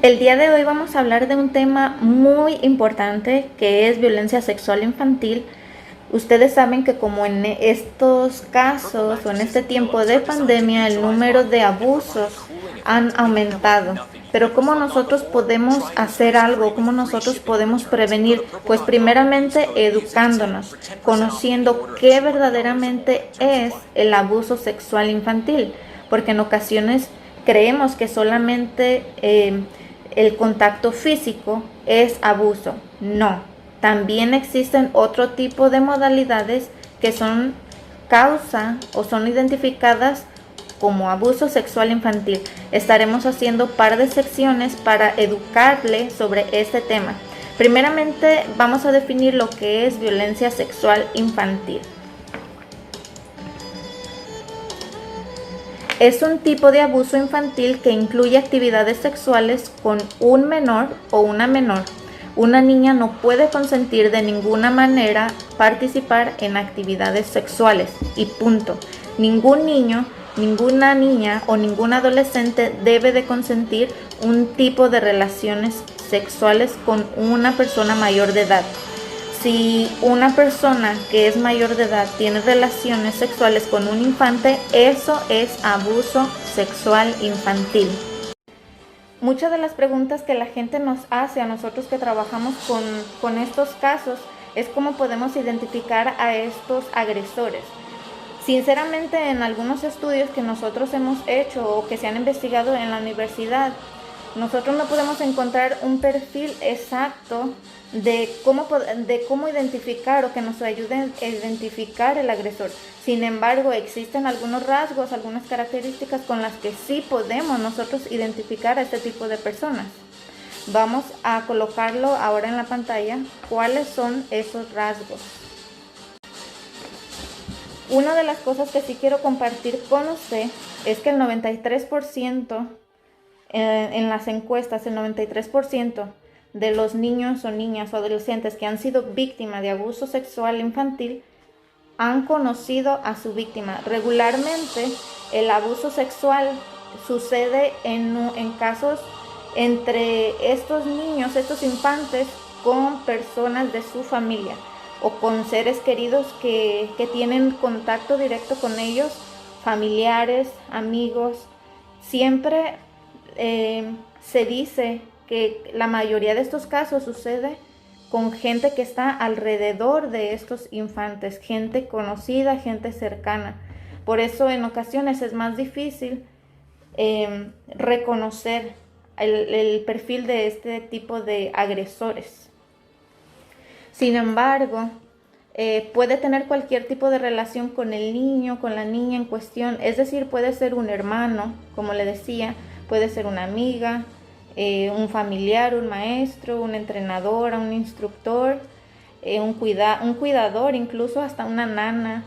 El día de hoy vamos a hablar de un tema muy importante que es violencia sexual infantil. Ustedes saben que como en estos casos o en este tiempo de pandemia el número de abusos han aumentado. Pero ¿cómo nosotros podemos hacer algo? ¿Cómo nosotros podemos prevenir? Pues primeramente educándonos, conociendo qué verdaderamente es el abuso sexual infantil. Porque en ocasiones creemos que solamente el contacto físico es abuso. No, también existen otro tipo de modalidades que son causa o son identificadas como abuso sexual infantil. Estaremos haciendo par de secciones para educarle sobre este tema. Primeramente vamos a definir lo que es violencia sexual infantil. Es un tipo de abuso infantil que incluye actividades sexuales con un menor o una menor. Una niña no puede consentir de ninguna manera participar en actividades sexuales y punto. Ningún niño, ninguna niña o ningún adolescente debe de consentir un tipo de relaciones sexuales con una persona mayor de edad. Si una persona que es mayor de edad tiene relaciones sexuales con un infante, eso es abuso sexual infantil. Muchas de las preguntas que la gente nos hace a nosotros que trabajamos con estos casos es cómo podemos identificar a estos agresores. Sinceramente, en algunos estudios que nosotros hemos hecho o que se han investigado en la universidad, nosotros no podemos encontrar un perfil exacto de cómo identificar o que nos ayude a identificar el agresor. Sin embargo, existen algunos rasgos, algunas características con las que sí podemos nosotros identificar a este tipo de personas. Vamos a colocarlo ahora en la pantalla. ¿Cuáles son esos rasgos? Una de las cosas que sí quiero compartir con usted es que el 93% en las encuestas, el 93% de los niños o niñas o adolescentes que han sido víctimas de abuso sexual infantil han conocido a su víctima. Regularmente el abuso sexual sucede en casos entre estos niños, estos infantes, con personas de su familia o con seres queridos que tienen contacto directo con ellos, familiares, amigos. Siempre se dice que la mayoría de estos casos sucede con gente que está alrededor de estos infantes, gente conocida, gente cercana. Por eso en ocasiones es más difícil reconocer el perfil de este tipo de agresores. Sin embargo, puede tener cualquier tipo de relación con el niño, con la niña en cuestión. Es decir, puede ser un hermano, como le decía, puede ser una amiga, un familiar, un maestro, un entrenador, un instructor, un cuidador, incluso hasta una nana,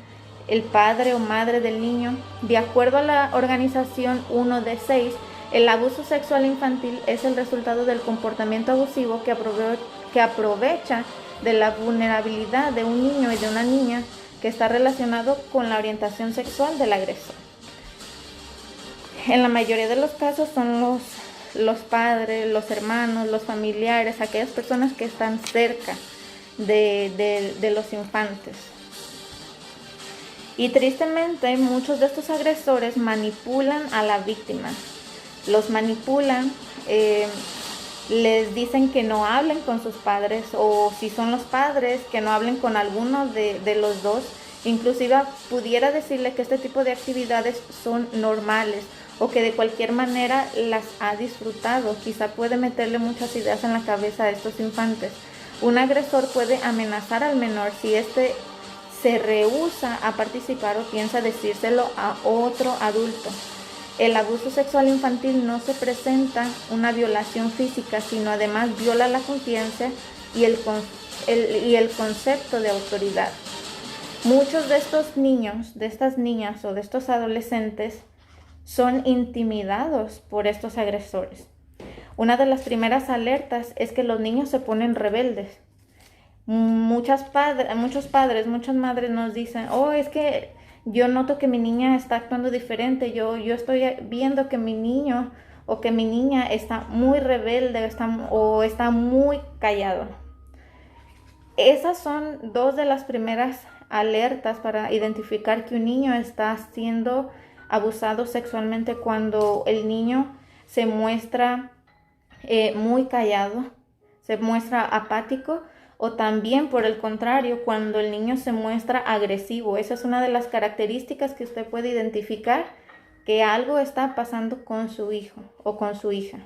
el padre o madre del niño. De acuerdo a la organización 1 de 6, el abuso sexual infantil es el resultado del comportamiento abusivo que aprovecha de la vulnerabilidad de un niño y de una niña que está relacionado con la orientación sexual del agresor. En la mayoría de los casos son los padres, los hermanos, los familiares, aquellas personas que están cerca de los infantes. Y tristemente muchos de estos agresores manipulan a la víctima. Los manipulan, les dicen que no hablen con sus padres, o si son los padres, que no hablen con alguno de los dos. Inclusive pudiera decirle que este tipo de actividades son normales o que de cualquier manera las ha disfrutado. Quizá puede meterle muchas ideas en la cabeza a estos infantes. Un agresor puede amenazar al menor si éste se rehúsa a participar o piensa decírselo a otro adulto. El abuso sexual infantil no se presenta una violación física, sino además viola la confianza y el concepto de autoridad. Muchos de estos niños, de estas niñas o de estos adolescentes son intimidados por estos agresores. Una de las primeras alertas es que los niños se ponen rebeldes. Muchos padres, muchas madres nos dicen, es que yo noto que mi niña está actuando diferente, yo estoy viendo que mi niño o que mi niña está muy rebelde o está muy callado. Esas son dos de las primeras alertas para identificar que un niño está siendo abusado sexualmente, cuando el niño se muestra muy callado, se muestra apático, o también por el contrario, cuando el niño se muestra agresivo. Esa es una de las características que usted puede identificar que algo está pasando con su hijo o con su hija.